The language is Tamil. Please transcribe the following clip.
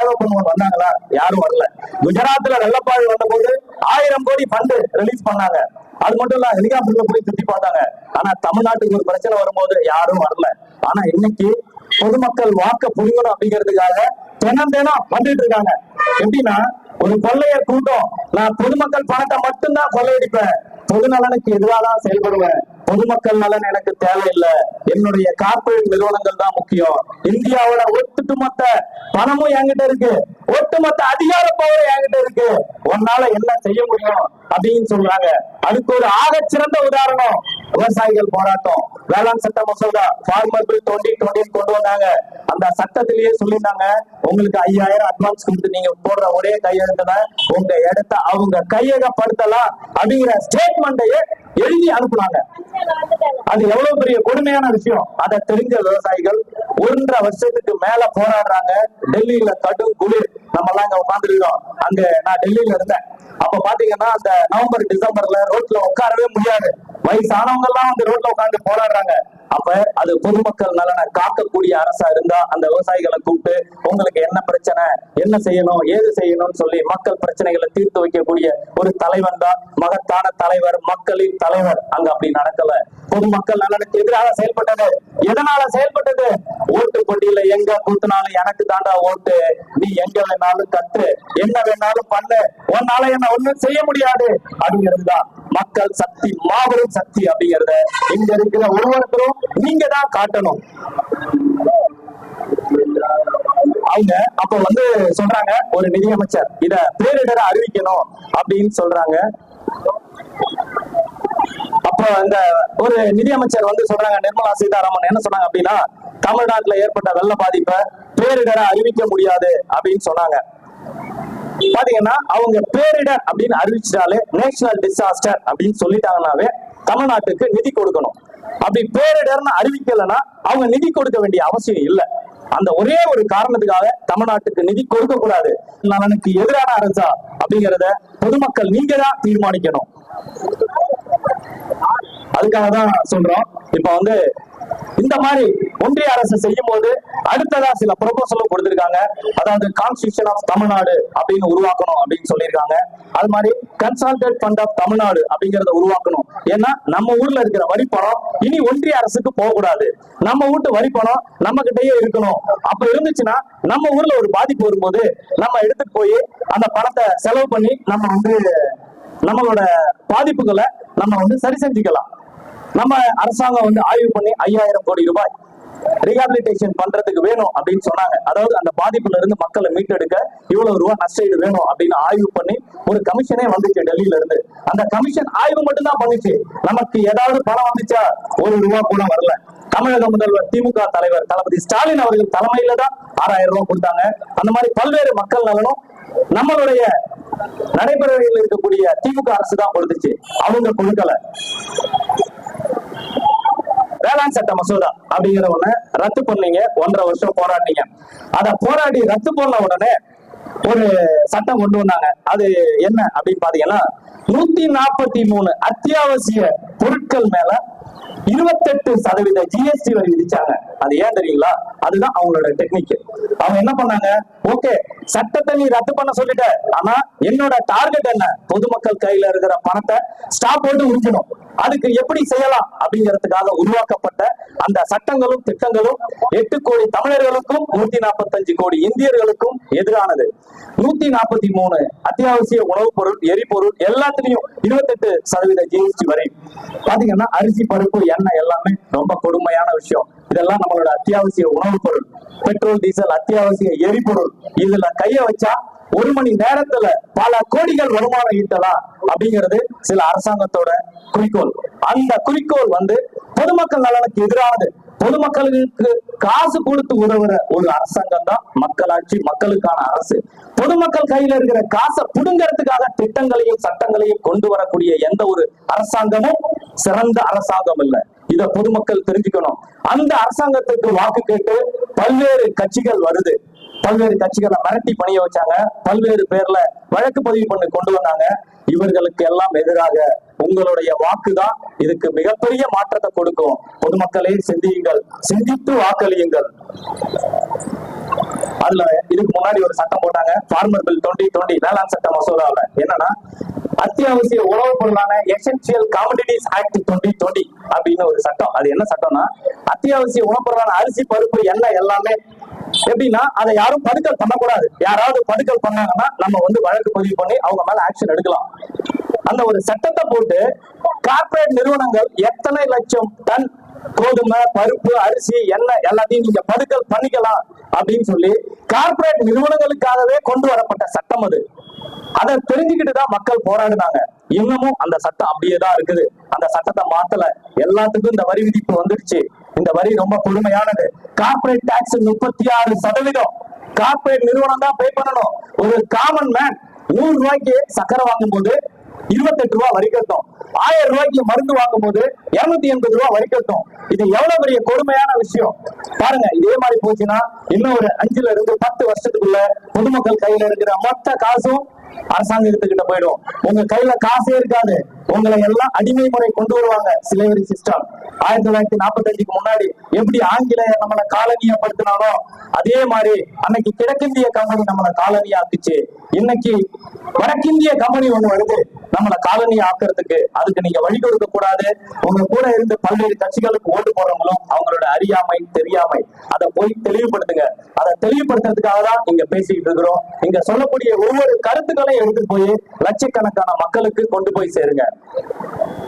செலவு பண்ணுவோம் வந்தாங்களா? யாரும் வரல. குஜராத்ல வெள்ளப்பாடு வந்த போது 1000 கோடி ஃபண்ட் ரிலீஸ் பண்ணாங்க. அது மட்டும் இல்ல, ஹெலிகாப்டர்ல போய் சுத்தி பார்த்தாங்க. ஆனா தமிழ்நாட்டுக்கு ஒரு பிரச்சனை வரும்போது யாரும் வரல. ஆனா இன்னைக்கு பொதுமக்கள் வாக்க புடிங்கணும் அப்படிங்கிறதுக்காக தினம் வந்துட்டு இருக்காங்க. எப்படின்னா, ஒரு கொள்ளையர் கூட்டம், நான் பொதுமக்கள் பணத்தை மட்டும்தான் கொள்ளையடிப்பேன், பொது நலனுக்கு எதிராக தான் செயல்படுவேன், பொதுமக்கள் நலன் எனக்கு தேவையில்லை, என்னுடைய கார்பரேட் நிறுவனங்கள் தான் முக்கியம், இந்தியாவோட ஒட்டுமொத்த பணமும் என்கிட்ட இருக்கு, ஒட்டுமொத்த அதிகார பவர் என்கிட்ட இருக்கு, உன்னால என்ன செய்ய முடியும் அப்படின்னு சொல்றாங்க. அதுக்கு ஒரு ஆகச்சிறந்த உதாரணம் விவசாயிகள் போராட்டம். வேளாண் சட்ட மசோதா ஃபார்மர் பில் 2020 கொண்டு வந்தாங்க. அந்த சட்டத்திலேயே சொல்லியிருந்தாங்க, உங்களுக்கு 5000 அட்வான்ஸ் கொடுத்து நீங்க போடுற ஒரே கையெழுத்துல உங்க இடத்த அவங்க கையகப்படுத்தலாம் அப்படிங்கிற ஸ்டேட்மெண்ட்டையே எழுதி அனுப்புனாங்க. அது எவ்வளவு பெரிய கொடுமையான விஷயம். அதை தெரிஞ்ச விவசாயிகள் 1.5 வருஷத்துக்கு மேல போராடுறாங்க. டெல்லியில கடும் குளிர், நம்ம எல்லாம் இங்க உட்கார்ந்துருக்கோம். அங்க நான் டெல்லியில இருந்தேன். அப்ப பாத்தீங்கன்னா அந்த நவம்பர் டிசம்பர்ல ரோட்ல உட்காரவே முடியாது. வயசானவங்க எல்லாம் வந்து ரோட்ல உட்கார்ந்து போராடுறாங்க. அப்ப அது பொதுமக்கள் நலனை காக்கக்கூடிய அரசா இருந்தா அந்த விவசாயிகளை கூப்பிட்டு உங்களுக்கு என்ன பிரச்சனை, என்ன செய்யணும், ஏது செய்யணும்னு சொல்லி மக்கள் பிரச்சனைகளை தீர்த்து வைக்கக்கூடிய ஒரு தலைவன் தான் மகத்தான தலைவர், மக்களின் தலைவர். அங்க அப்படி நடக்கல. பொதுமக்கள் நலனுக்கு எதிராக செயல்பட்டது. எதனால செயல்பட்டது? ஓட்டு பட்டியல எங்க கூத்தினாலும் எனக்கு தாண்டா ஓட்டு, நீ எங்க வேணாலும் கத்து, என்ன வேணாலும் பண்ணு, உன்னால என்ன ஒண்ணும் செய்ய முடியாது அப்படிங்கிறது தான் மக்கள் சக்தி, மாபெரும் சக்தி அப்படிங்கறத இங்க இருக்கிற ஒவ்வொருத்தரும் நீங்க தான் காட்டணும். அவங்க அப்ப வந்து சொல்றாங்க, ஒரு நிதியமைச்சர் இத பேரிடரை அறிவிக்கணும் அப்படின்னு சொல்றாங்க. அப்ப இந்த ஒரு நிதியமைச்சர் வந்து சொல்றாங்க, நிர்மலா சீதாராமன் என்ன சொன்னாங்க அப்படின்னா, தமிழ்நாட்டுல ஏற்பட்ட வெள்ள பாதிப்பை பேரிடரை அறிவிக்க முடியாது அப்படின்னு சொன்னாங்க. பாத்தீங்கன்னா அவங்க பேரிடர் அப்படின்னு அறிவிச்சிட்டாலே, நேஷனல் டிசாஸ்டர் அப்படின்னு சொல்லிட்டாங்கன்னாவே தமிழ்நாட்டுக்கு நிதி கொடுக்கணும். அப்படி பேரிடர்னு அறிவிக்கலன்னா அவங்க நிதி கொடுக்க வேண்டிய அவசியம் இல்லை. அந்த ஒரே ஒரு காரணத்துக்காக தமிழ்நாட்டுக்கு நிதி கொடுக்க கூடாது. நலனுக்கு எதிரான அரசா அப்படிங்கிறத பொதுமக்கள் நீங்க தான் தீர்மானிக்கணும். அதுக்காக தான் சொல்றோம். இப்ப வந்து இந்த மாதிரி ஒன்றிய அரசு செய்யும் போது அடுத்ததா சில ப்ரொபோசலும் கொடுத்திருக்காங்க. அதாவது கான்ஸ்டிடியூஷன் ஆஃப் தமிழ்நாடு அப்படின்னு உருவாக்கணும் அப்படின்னு சொல்லியிருக்காங்க. அது மாதிரி கன்சால்டேட் ஃபண்ட் ஆஃப் தமிழ்நாடு அப்படிங்கறத உருவாக்கணும். ஏன்னா நம்ம ஊர்ல இருக்கிற வரி பணம் இனி ஒன்றிய அரசுக்கு போக கூடாது. நம்ம வீட்டு வரி பணம் நம்ம கிட்டயே இருக்கணும். அப்ப இருந்துச்சுன்னா நம்ம ஊர்ல ஒரு பாதிப்பு வரும்போது நம்ம எடுத்துட்டு போய் அந்த பணத்தை செலவு பண்ணி நம்ம வந்து நம்மளோட பாதிப்புகளை நம்ம வந்து சரி செஞ்சுக்கலாம். நம்ம அரசாங்கம் வந்து ஆய்வு பண்ணி 5000 கோடி ரூபாய் ரீஹாபிலிட்டேஷன் பண்றதுக்கு வேணும் அப்படின்னு சொன்னாங்க. அதாவது அந்த பாதிப்புல இருந்து மக்களை மீட்டெடுக்க இவ்வளவு ரூபாய் நஷ்டஈடு வேணும் அப்படின்னு ஆய்வு பண்ணி ஒரு கமிஷனே வந்துச்சு டெல்லியில இருந்து. அந்த கமிஷன் ஆய்வு மட்டும் தான் பண்ணிச்சு. நமக்கு ஏதாவது பணம் வந்துச்சா? ₹1 கூட வரல. தமிழக முதல்வர் திமுக தலைவர் தளபதி ஸ்டாலின் அவர்கள் தலைமையில தான் 6000 ரூபாய் கொடுத்தாங்க. அந்த மாதிரி பல்வேறு மக்கள் நலனும் நம்மளுடைய நடைமுறையில் இருக்கக்கூடிய திமுக அரசு தான் கொடுத்துச்சு, அவங்க கொடுக்கல. வேளாண் சட்ட மசோதா அப்படிங்கிற ஒண்ணு ரத்து பண்ணீங்க, 1.5 வருஷம் போராடினீங்க. அத போராடி ரத்து பண்ண உடனே ஒரு சட்டம் கொண்டு வந்தாங்க. அது என்ன அப்படின்னு பாத்தீங்கன்னா, 143 அத்தியாவசிய பொருட்கள் மேல 28% ஜிஎஸ்டி வரி விதிச்சாங்க. அது ஏன் தெரியுங்களா? அதுதான் அவங்களோட டெக்னிக். அவங்க என்ன பண்ணாங்க, ஓகே சட்டத்தை நீ ரத்து பண்ண சொல்லிட்ட, ஆனா என்னோட டார்கெட் என்ன? பொதுமக்கள் கையில இருக்கிற பணத்தை ஸ்டாப் போட்டு உரிக்கணும். அதுக்கு எப்படி செய்யலாம் அப்படிங்கிறதுக்காக உருவாக்கப்பட்ட அந்த சட்டங்களும் திட்டங்களும் 8 கோடி தமிழர்களுக்கும் 145 கோடி இந்தியர்களுக்கும் எதிரானது. 143 அத்தியாவசிய உணவுப் பொருள், எரிபொருள் எல்லாத்துலயும் 28% ஜிஎஸ்டி வரி. பாத்தீங்கன்னா அரிசி, பருப்பு, எண்ணெய் எல்லாமே ரொம்ப கொடுமையான விஷயம். இதெல்லாம் நம்மளோட அத்தியாவசிய உணவுப் பொருள். பெட்ரோல், டீசல் அத்தியாவசிய எரிபொருள். இதுல கைய வச்சா 1 மணி நேரத்துல பல கோடிகள் வருமானம் ஈட்டலாம் அப்படிங்கிறது சில அரசாங்கத்தோட குறிக்கோள். அந்த குறிக்கோள் வந்து பொதுமக்கள் நலனுக்கு எதிரானது. பொதுமக்களுக்கு காசு கொடுத்து உதவுற ஒரு அரசாங்கம் தான் மக்களாட்சி, மக்களுக்கான அரசு. பொதுமக்கள் கையில இருக்கிற காசை புடுங்கிறதுக்காக திட்டங்களையும் சட்டங்களையும் கொண்டு வரக்கூடிய எந்த ஒரு அரசாங்கமும் சிறந்த அரசாங்கம் இல்லை. இத பொதுமக்கள் தெரிஞ்சுக்கணும். அந்த அரசாங்கத்துக்கு வாக்கு கேட்டு பல்வேறு கட்சிகள் வருது. பல்வேறு கட்சிகளை மிரட்டி பணிய வச்சாங்க. பல்வேறு பேர்ல வழக்கு பதிவு பண்ணி கொண்டு வந்தாங்க. இவர்களுக்கு எல்லாம் எதிராக உங்களுடைய வாக்குதான் இதுக்கு மிகப்பெரிய மாற்றத்தை கொடுக்கும். பொதுமக்களே சிந்தியுங்கள், சிந்தித்து வாக்களியுங்கள். அதுல இதுக்கு முன்னாடி ஒரு சட்டம் போட்டாங்க, ஃபார்மர் பில் 2020 வேளாண் சட்ட மசோதாவில். என்னன்னா, அத்தியாவசிய உணவுப் பொருளான எசென்சியல் காமடிட்டிஸ் ஆக்ட் 2020 அப்படின்னு ஒரு சட்டம். அது என்ன சட்டம்னா, அத்தியாவசிய உணவுப் பொருளான அரிசி, பருப்பு, எண்ணெய் எல்லாமே எப்படின்னா அதை யாரும் படுக்கல் பண்ணக்கூடாது. யாராவது படுக்கல் பண்ணாங்கன்னா நம்ம வழக்கு பதிவு பண்ணி அவங்க மேல ஆக்ஷன் எடுக்கலாம். அந்த ஒரு சட்டத்தை போட்டு கார்ப்பரேட் நிறுவனங்கள் எத்தனை லட்சம் டன் கோதுமை, பருப்பு, அரிசி, எண்ணெய் எல்லாத்தையும் நீங்க படுக்கல் பண்ணிக்கலாம் அப்படின்னு சொல்லி கார்ப்பரேட் நிறுவனங்களுக்காகவே கொண்டு வரப்பட்ட சட்டம் அது. அதை தெரிஞ்சுக்கிட்டு தான் மக்கள் போராடினாங்க. இன்னமும் அந்த சட்டம் அப்படியே தான் இருக்குது. அந்த சட்டத்தை மாத்தல. எல்லாத்துக்கும் இந்த வரி விதிப்பு வந்துருச்சு. இந்த வரி ரொம்ப கொடுமையானது. Corporate tax 36%. கார்ப்பரேட் நிறுவனம் தான் பே பண்ணணும். ஒரு காமன் மேன் 100 ரூபாய்க்கு சக்கரை வாங்கும் போது 28 ரூபாய் வரி கட்டும். 1000 ரூபாய்க்கு மருந்து வாங்கும் போது 280 ரூபாய் வரி கட்டும். இது எவ்வளவு பெரிய கொடுமையான விஷயம் பாருங்க. இதே மாதிரி போச்சுன்னா இன்னும் ஒரு 5 to 10 வருஷத்துக்குள்ள பொதுமக்கள் கையில இருக்கிற மொத்த காசும் அரசாங்கத்துக்கிட்ட போயிடும். உங்க கையில காசே இருக்காது. உங்களை எல்லாம் அடிமை முறை கொண்டு வருவாங்க, சிலேவரி சிஸ்டம். 1945க்கு முன்னாடி எப்படி ஆங்கிலேயர் நம்மளை காலனியப்படுத்தினாலோ அதே மாதிரி அன்னைக்கு கிழக்கிந்திய கம்பெனி நம்மளை காலனியா ஆக்குச்சு. இன்னைக்கு வடக்கிந்திய கம்பெனி ஒண்ணு வருது நம்மளை காலனி ஆக்குறதுக்கு. அதுக்கு நீங்க வழி கொடுக்க கூடாது. உங்க கூட இருந்து பல்வேறு கட்சிகளுக்கு ஓட்டு போறவங்களும் அவங்களோட அறியாமை, தெரியாமை அதை போய் தெளிவுபடுத்துங்க. அதை தெளிவுபடுத்துறதுக்காக தான் இங்க பேசிக்கிட்டு இருக்கிறோம். இங்க சொல்லக்கூடிய ஒவ்வொரு கருத்துக்களையும் எடுத்துட்டு போய் லட்சக்கணக்கான மக்களுக்கு கொண்டு போய் சேருங்க.